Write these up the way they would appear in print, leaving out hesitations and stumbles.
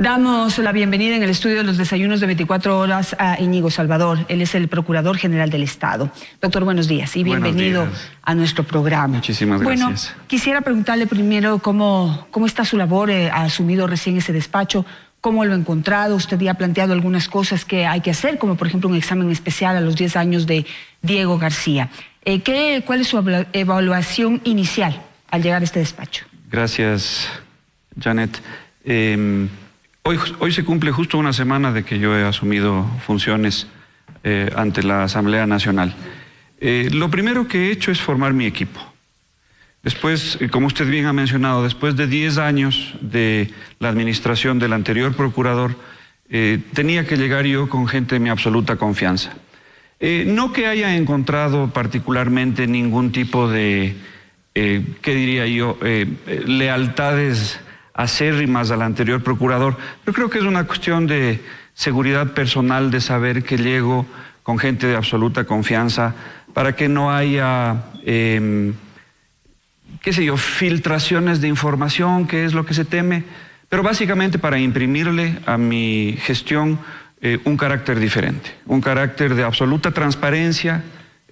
Damos la bienvenida en el estudio de los desayunos de 24 horas a Íñigo Salvador. Él es el Procurador General del Estado. Doctor, buenos días y bienvenido a nuestro programa. Muchísimas gracias. Bueno, quisiera preguntarle primero cómo está su labor. Ha asumido recién ese despacho. ¿Cómo lo ha encontrado? Usted ya ha planteado algunas cosas que hay que hacer, como por ejemplo un examen especial a los 10 años de Diego García. ¿Cuál es su evaluación inicial al llegar a este despacho? Gracias, Janet. Hoy se cumple justo una semana de que yo he asumido funciones ante la Asamblea Nacional. Lo primero que he hecho es formar mi equipo. Después, como usted bien ha mencionado, después de 10 años de la administración del anterior procurador, tenía que llegar yo con gente de mi absoluta confianza. No que haya encontrado particularmente ningún tipo de, ¿qué diría yo?, lealtades acérrimas al anterior procurador, pero creo que es una cuestión de seguridad personal, de saber que llego con gente de absoluta confianza para que no haya, qué sé yo, filtraciones de información, que es lo que se teme, pero básicamente para imprimirle a mi gestión un carácter diferente, un carácter de absoluta transparencia,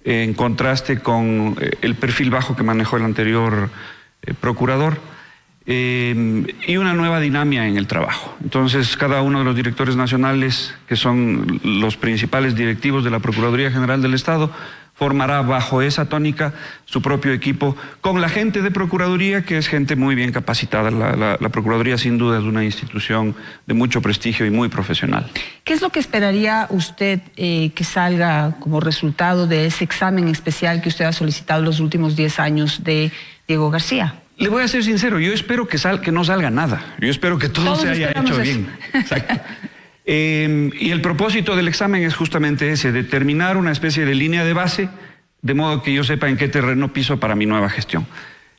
en contraste con el perfil bajo que manejó el anterior procurador. Y una nueva dinámica en el trabajo. Entonces, cada uno de los directores nacionales, que son los principales directivos de la Procuraduría General del Estado, formará bajo esa tónica su propio equipo con la gente de Procuraduría, que es gente muy bien capacitada. La Procuraduría sin duda es una institución de mucho prestigio y muy profesional. ¿Qué es lo que esperaría usted que salga como resultado de ese examen especial que usted ha solicitado los últimos 10 años de Diego García? Le voy a ser sincero, yo espero que no salga nada. Yo espero que todo se haya hecho bien. Exacto. Y el propósito del examen es justamente ese, determinar una especie de línea de base, de modo que yo sepa en qué terreno piso para mi nueva gestión.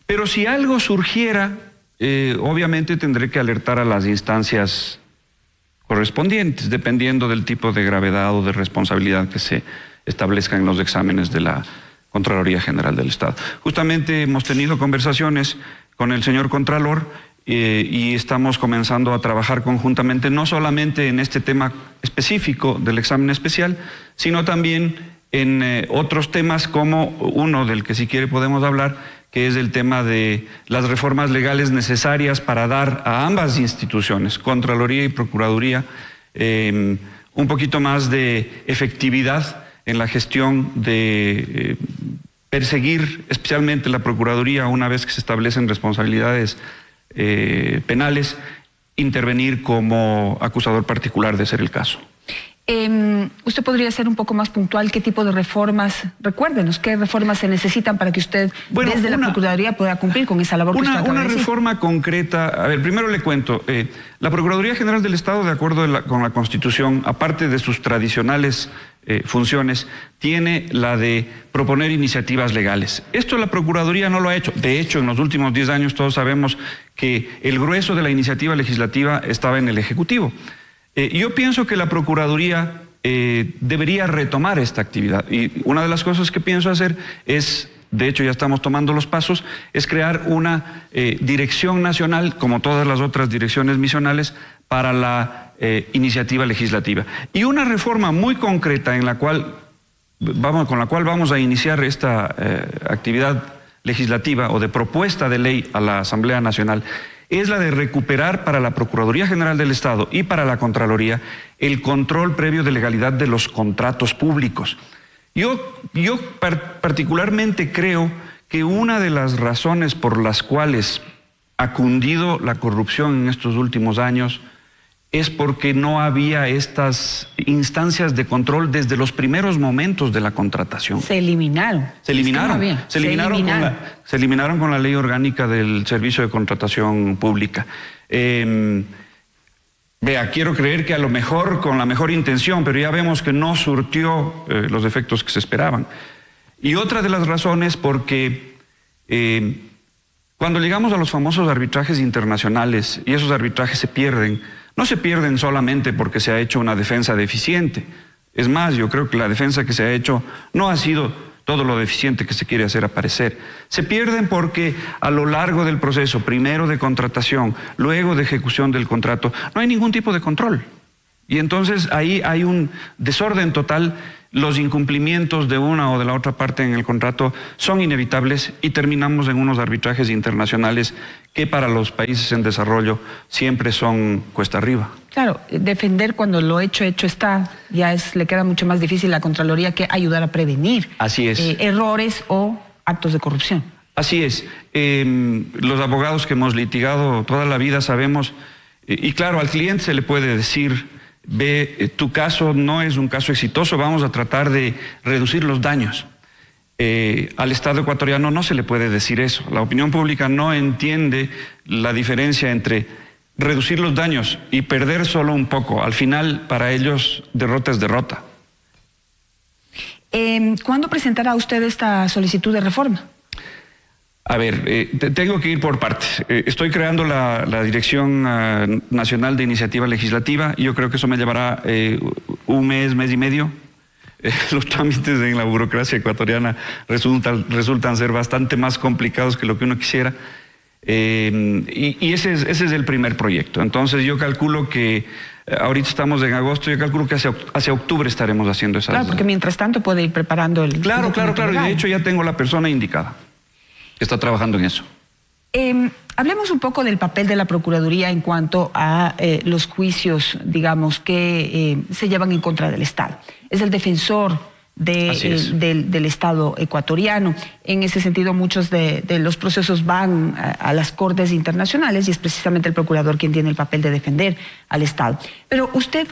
Pero si algo surgiera, obviamente tendré que alertar a las instancias correspondientes, dependiendo del tipo de gravedad o de responsabilidad que se establezca en los exámenes de la Contraloría General del Estado. Justamente hemos tenido conversaciones con el señor Contralor y estamos comenzando a trabajar conjuntamente, no solamente en este tema específico del examen especial, sino también en otros temas, como uno del que si quiere podemos hablar, que es el tema de las reformas legales necesarias para dar a ambas instituciones, Contraloría y Procuraduría, un poquito más de efectividad en la gestión de perseguir, especialmente la Procuraduría, una vez que se establecen responsabilidades penales, intervenir como acusador particular de ser el caso. ¿Usted podría ser un poco más puntual? ¿Qué tipo de reformas? Recuérdenos, ¿qué reformas se necesitan para que usted desde la Procuraduría pueda cumplir con esa labor que usted acaba de decir? Una reforma concreta. A ver, primero le cuento. La Procuraduría General del Estado, de acuerdo con la Constitución, aparte de sus tradicionales funciones, tiene la de proponer iniciativas legales. Esto la Procuraduría no lo ha hecho. De hecho, en los últimos 10 años todos sabemos que el grueso de la iniciativa legislativa estaba en el Ejecutivo. Yo pienso que la Procuraduría debería retomar esta actividad, y una de las cosas que pienso hacer es, de hecho ya estamos tomando los pasos, es crear una dirección nacional, como todas las otras direcciones misionales, para la iniciativa legislativa. Y una reforma muy concreta con la cual vamos a iniciar esta actividad legislativa o de propuesta de ley a la Asamblea Nacional, es la de recuperar para la Procuraduría General del Estado y para la Contraloría el control previo de legalidad de los contratos públicos. Yo particularmente creo que una de las razones por las cuales ha cundido la corrupción en estos últimos años es porque no había estas instancias de control desde los primeros momentos de la contratación. Se eliminaron. Se eliminaron con la Ley Orgánica del Servicio de Contratación Pública. Quiero creer que a lo mejor con la mejor intención, pero ya vemos que no surtió los efectos que se esperaban. Y otra de las razones porque cuando llegamos a los famosos arbitrajes internacionales y esos arbitrajes se pierden, no se pierden solamente porque se ha hecho una defensa deficiente. Es más, yo creo que la defensa que se ha hecho no ha sido todo lo deficiente que se quiere hacer aparecer. Se pierden porque a lo largo del proceso, primero de contratación, luego de ejecución del contrato, no hay ningún tipo de control. Y entonces ahí hay un desorden total. Los incumplimientos de una o de la otra parte en el contrato son inevitables y terminamos en unos arbitrajes internacionales que para los países en desarrollo siempre son cuesta arriba. Claro, defender cuando lo hecho está, le queda mucho más difícil a la Contraloría que ayudar a prevenir. Así es. Errores o actos de corrupción. Así es. Los abogados que hemos litigado toda la vida sabemos, y claro, al cliente se le puede decir: ve, tu caso no es un caso exitoso, vamos a tratar de reducir los daños. Al Estado ecuatoriano no se le puede decir eso. La opinión pública no entiende la diferencia entre reducir los daños y perder solo un poco. Al final, para ellos, derrota es derrota. ¿Cuándo presentará usted esta solicitud de reforma? A ver, tengo que ir por partes. Estoy creando la Dirección Nacional de Iniciativa Legislativa y yo creo que eso me llevará un mes, mes y medio. Los trámites en la burocracia ecuatoriana resultan ser bastante más complicados que lo que uno quisiera. Y ese es el primer proyecto. Entonces yo calculo que ahorita estamos en agosto, yo calculo que hacia octubre estaremos haciendo esas. Claro, porque mientras tanto puede ir preparando el... Claro. Y de hecho ya tengo la persona indicada que está trabajando en eso. Hablemos un poco del papel de la Procuraduría en cuanto a los juicios, digamos, que se llevan en contra del Estado. Es el defensor del Estado ecuatoriano. En ese sentido, muchos de los procesos van a las cortes internacionales y es precisamente el procurador quien tiene el papel de defender al Estado. Pero usted,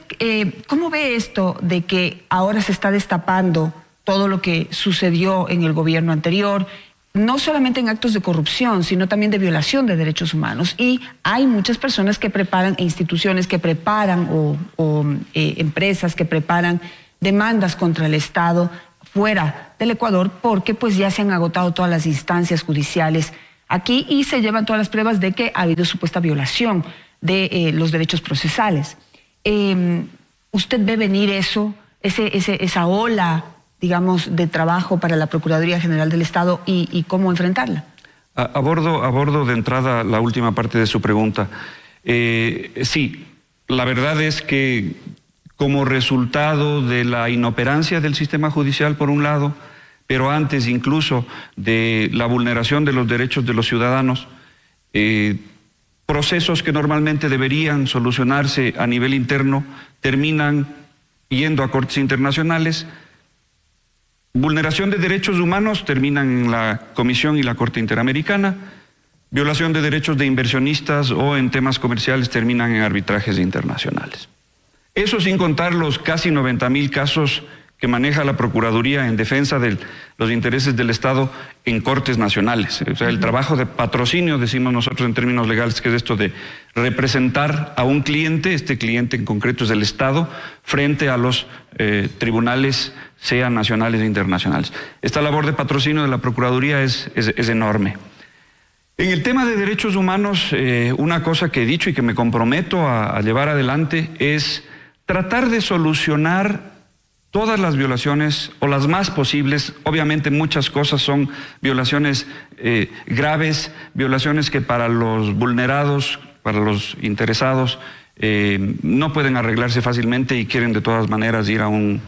¿cómo ve esto de que ahora se está destapando todo lo que sucedió en el gobierno anterior? No solamente en actos de corrupción, sino también de violación de derechos humanos. Y hay muchas personas que preparan, e instituciones que preparan, o empresas que preparan demandas contra el Estado fuera del Ecuador, porque pues ya se han agotado todas las instancias judiciales aquí y se llevan todas las pruebas de que ha habido supuesta violación de los derechos procesales. ¿Usted ve venir esa ola, digamos, de trabajo para la Procuraduría General del Estado y cómo enfrentarla? Abordo de entrada la última parte de su pregunta. Sí, la verdad es que como resultado de la inoperancia del sistema judicial por un lado, pero antes incluso de la vulneración de los derechos de los ciudadanos, procesos que normalmente deberían solucionarse a nivel interno terminan yendo a cortes internacionales. Vulneración de derechos humanos terminan en la Comisión y la Corte Interamericana. Violación de derechos de inversionistas o en temas comerciales terminan en arbitrajes internacionales. Eso sin contar los casi 90,000 casos que maneja la Procuraduría en defensa de los intereses del Estado en cortes nacionales. O sea, el trabajo de patrocinio, decimos nosotros en términos legales, que es esto de representar a un cliente, este cliente en concreto es el Estado, frente a los tribunales, sean nacionales e internacionales. Esta labor de patrocinio de la Procuraduría es enorme. En el tema de derechos humanos, una cosa que he dicho y que me comprometo a llevar adelante es tratar de solucionar todas las violaciones o las más posibles. Obviamente muchas cosas son violaciones graves, violaciones que para los vulnerados, para los interesados, no pueden arreglarse fácilmente y quieren de todas maneras ir a un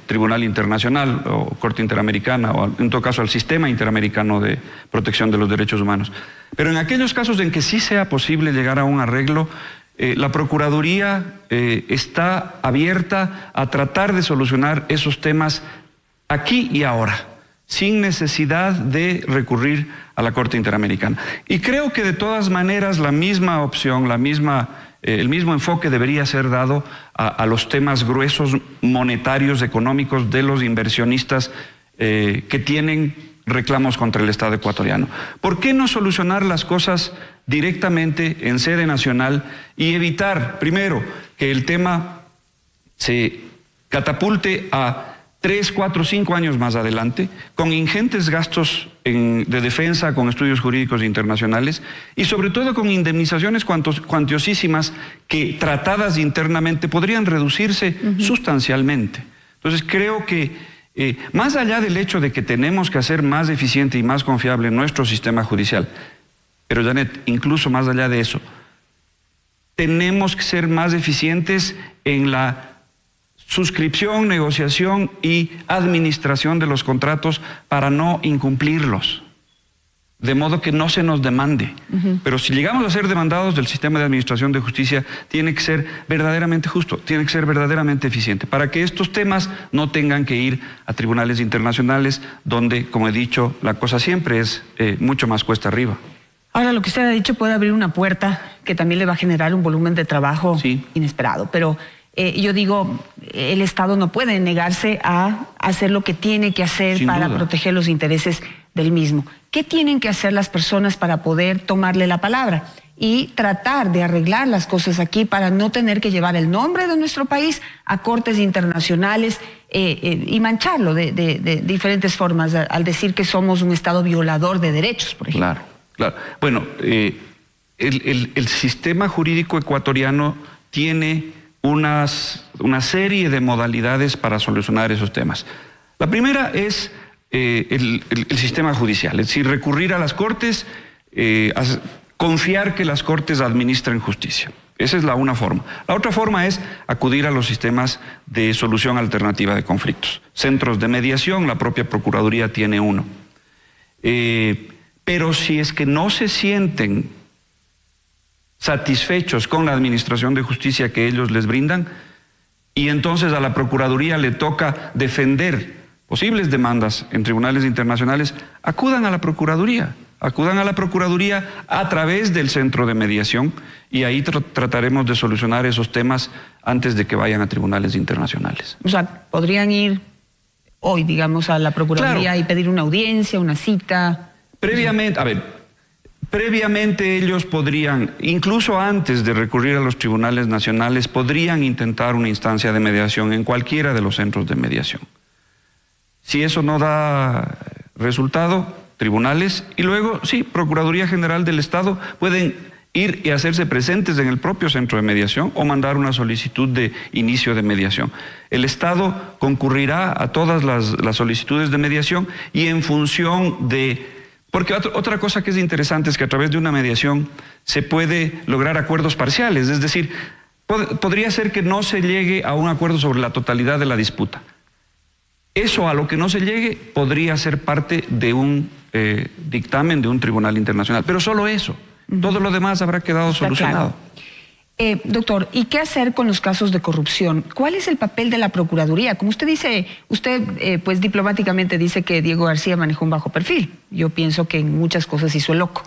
tribunal internacional o corte interamericana o en todo caso al sistema interamericano de protección de los derechos humanos. Pero en aquellos casos en que sí sea posible llegar a un arreglo, la Procuraduría está abierta a tratar de solucionar esos temas aquí y ahora, sin necesidad de recurrir a la Corte Interamericana. Y creo que de todas maneras la misma opción, el mismo enfoque debería ser dado a los temas gruesos monetarios, económicos de los inversionistas que tienen reclamos contra el Estado ecuatoriano. ¿Por qué no solucionar las cosas directamente en sede nacional y evitar, primero, que el tema se catapulte a 3, 4, 5 años más adelante, con ingentes gastos de defensa, con estudios jurídicos internacionales y sobre todo con indemnizaciones cuantiosísimas que tratadas internamente podrían reducirse sustancialmente? Entonces creo que Más allá del hecho de que tenemos que hacer más eficiente y más confiable nuestro sistema judicial, pero Janet, incluso más allá de eso, tenemos que ser más eficientes en la suscripción, negociación y administración de los contratos para no incumplirlos, de modo que no se nos demande. Pero si llegamos a ser demandados del sistema de administración de justicia, tiene que ser verdaderamente justo, tiene que ser verdaderamente eficiente, para que estos temas no tengan que ir a tribunales internacionales, donde, como he dicho, la cosa siempre es mucho más cuesta arriba. Ahora, lo que usted ha dicho puede abrir una puerta que también le va a generar un volumen de trabajo inesperado, pero yo digo, el Estado no puede negarse a hacer lo que tiene que hacer para proteger los intereses del mismo. ¿Qué tienen que hacer las personas para poder tomarle la palabra y tratar de arreglar las cosas aquí para no tener que llevar el nombre de nuestro país a cortes internacionales y mancharlo de diferentes formas al decir que somos un Estado violador de derechos, por ejemplo? Claro. Claro. Bueno, el sistema jurídico ecuatoriano tiene una serie de modalidades para solucionar esos temas. La primera es el sistema judicial, es decir, recurrir a las cortes, confiar que las cortes administren justicia. Esa es una forma. La otra forma es acudir a los sistemas de solución alternativa de conflictos. Centros de mediación, la propia Procuraduría tiene uno. Pero si es que no se sienten satisfechos con la administración de justicia que ellos les brindan, y entonces a la Procuraduría le toca defender posibles demandas en tribunales internacionales, acudan a la Procuraduría a través del centro de mediación, y ahí trataremos de solucionar esos temas antes de que vayan a tribunales internacionales. O sea, podrían ir hoy, digamos, a la Procuraduría y pedir una audiencia, una cita. Previamente ellos podrían, incluso antes de recurrir a los tribunales nacionales, podrían intentar una instancia de mediación en cualquiera de los centros de mediación. Si eso no da resultado, tribunales, y luego, sí, Procuraduría General del Estado pueden ir y hacerse presentes en el propio centro de mediación o mandar una solicitud de inicio de mediación. El Estado concurrirá a todas las solicitudes de mediación y en función de... Porque otra cosa que es interesante es que a través de una mediación se puede lograr acuerdos parciales, es decir, podría ser que no se llegue a un acuerdo sobre la totalidad de la disputa. Eso a lo que no se llegue podría ser parte de un dictamen de un tribunal internacional, pero solo eso. Todo lo demás habrá quedado solucionado. Doctor, ¿y qué hacer con los casos de corrupción? ¿Cuál es el papel de la Procuraduría? Como usted dice, pues diplomáticamente dice que Diego García manejó un bajo perfil. Yo pienso que en muchas cosas hizo el loco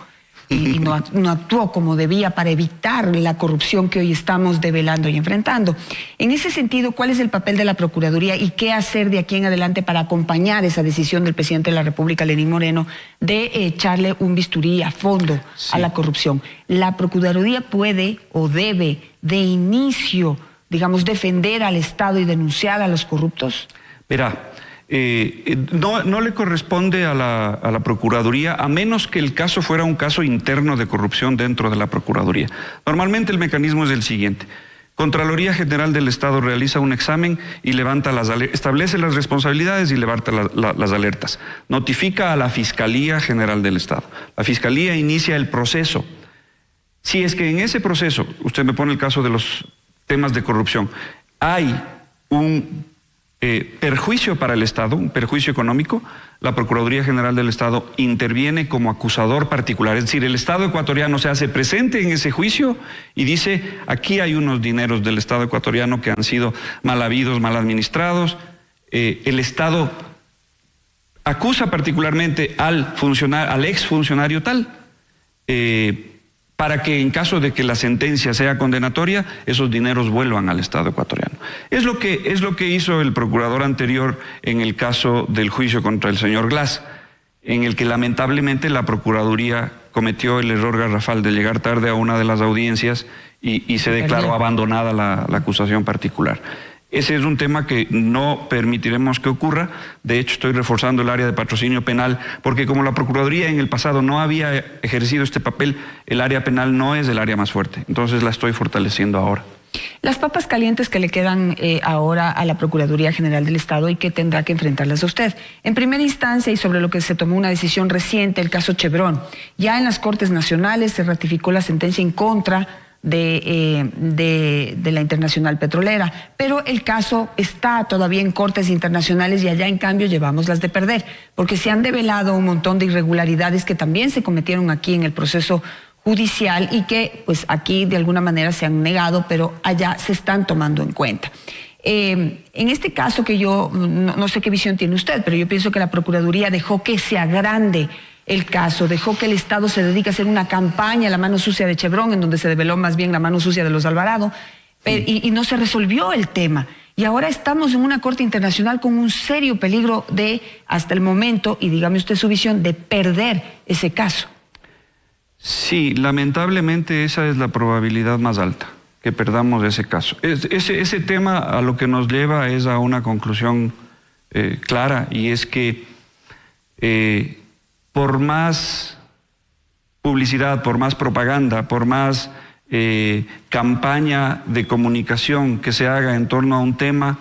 y no actuó como debía para evitar la corrupción que hoy estamos develando y enfrentando. En ese sentido, ¿cuál es el papel de la Procuraduría y qué hacer de aquí en adelante para acompañar esa decisión del presidente de la República, Lenín Moreno, de echarle un bisturí a fondo a la corrupción? ¿La Procuraduría puede o debe de inicio, digamos, defender al Estado y denunciar a los corruptos? Verá, no le corresponde a la Procuraduría, a menos que el caso fuera un caso interno de corrupción dentro de la Procuraduría. Normalmente el mecanismo es el siguiente. Contraloría General del Estado realiza un examen y establece las responsabilidades y levanta las alertas. Notifica a la Fiscalía General del Estado. La Fiscalía inicia el proceso. Si es que en ese proceso, usted me pone el caso de los temas de corrupción, hay un perjuicio para el Estado, un perjuicio económico, la Procuraduría General del Estado interviene como acusador particular, es decir, el Estado ecuatoriano se hace presente en ese juicio y dice, aquí hay unos dineros del Estado ecuatoriano que han sido mal habidos, mal administrados. El Estado acusa particularmente al exfuncionario tal, para que en caso de que la sentencia sea condenatoria, esos dineros vuelvan al Estado ecuatoriano. Es lo que hizo el procurador anterior en el caso del juicio contra el señor Glass, en el que lamentablemente la Procuraduría cometió el error garrafal de llegar tarde a una de las audiencias y se declaró abandonada la acusación particular. Ese es un tema que no permitiremos que ocurra. De hecho, estoy reforzando el área de patrocinio penal, porque como la Procuraduría en el pasado no había ejercido este papel, el área penal no es el área más fuerte. Entonces la estoy fortaleciendo ahora. Las papas calientes que le quedan ahora a la Procuraduría General del Estado y que tendrá que enfrentarlas a usted. En primera instancia, y sobre lo que se tomó una decisión reciente, el caso Chevron, ya en las Cortes Nacionales se ratificó la sentencia en contra de la Internacional Petrolera, pero el caso está todavía en cortes internacionales y allá en cambio llevamos las de perder, porque se han develado un montón de irregularidades que también se cometieron aquí en el proceso judicial y que pues aquí de alguna manera se han negado, pero allá se están tomando en cuenta. En este caso que yo no sé qué visión tiene usted, pero yo pienso que la Procuraduría dejó que se agrande el caso, dejó que el Estado se dedique a hacer una campaña, la mano sucia de Chevron, en donde se develó más bien la mano sucia de los Alvarado, y no se resolvió el tema. Y ahora estamos en una corte internacional con un serio peligro de, hasta el momento, y dígame usted su visión, de perder ese caso. Sí, lamentablemente esa es la probabilidad más alta, que perdamos ese caso. Ese tema a lo que nos lleva es a una conclusión clara, y es que por más publicidad, por más propaganda, por más campaña de comunicación que se haga en torno a un tema,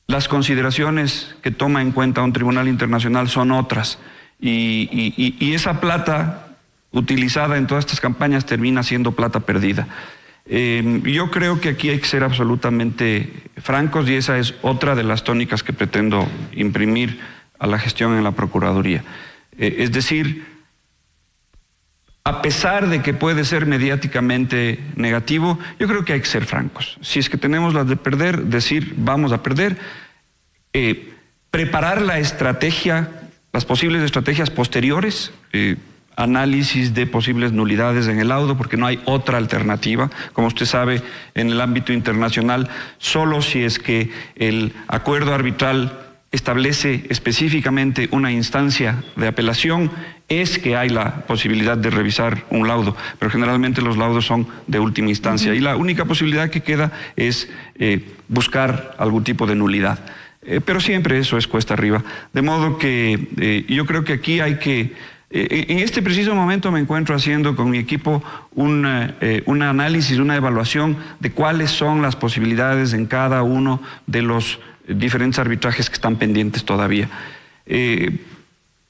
las consideraciones que toma en cuenta un tribunal internacional son otras. Y esa plata utilizada en todas estas campañas termina siendo plata perdida. Yo creo que aquí hay que ser absolutamente francos, y esa es otra de las tónicas que pretendo imprimir a la gestión en la Procuraduría. Es decir, a pesar de que puede ser mediáticamente negativo, yo creo que hay que ser francos. Si es que tenemos las de perder, decir vamos a perder, preparar la estrategia, las posibles estrategias posteriores, análisis de posibles nulidades en el laudo, porque no hay otra alternativa. Como usted sabe, en el ámbito internacional, solo si es que el acuerdo arbitral establece específicamente una instancia de apelación, es que hay la posibilidad de revisar un laudo, pero generalmente los laudos son de última instancia, y la única posibilidad que queda es buscar algún tipo de nulidad. Pero siempre eso es cuesta arriba. De modo que yo creo que aquí hay que... en este preciso momento me encuentro haciendo con mi equipo un análisis, una evaluación de cuáles son las posibilidades en cada uno de los diferentes arbitrajes que están pendientes todavía.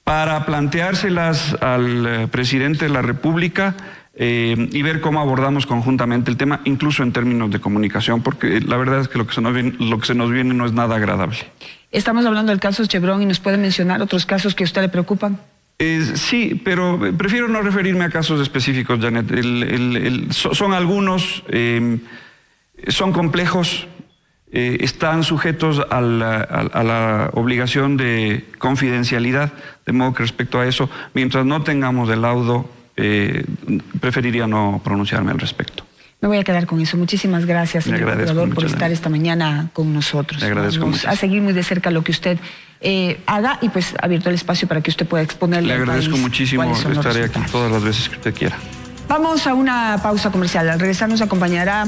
Para planteárselas al presidente de la República y ver cómo abordamos conjuntamente el tema, incluso en términos de comunicación, porque la verdad es que lo que se nos viene no es nada agradable. Estamos hablando del caso Chevron, y nos puede mencionar otros casos que a usted le preocupan. Sí, pero prefiero no referirme a casos específicos, Janet. Son algunos, son complejos, están sujetos a la obligación de confidencialidad, de modo que respecto a eso, mientras no tengamos el laudo, preferiría no pronunciarme al respecto. Me voy a quedar con eso. Muchísimas gracias, señor procurador, por estar esta mañana con nosotros. Le agradezco mucho. A seguir muy de cerca lo que usted haga, y pues abierto el espacio para que usted pueda exponerle. Le agradezco muchísimo, estaré aquí todas las veces que usted quiera. Vamos a una pausa comercial. Al regresar nos acompañará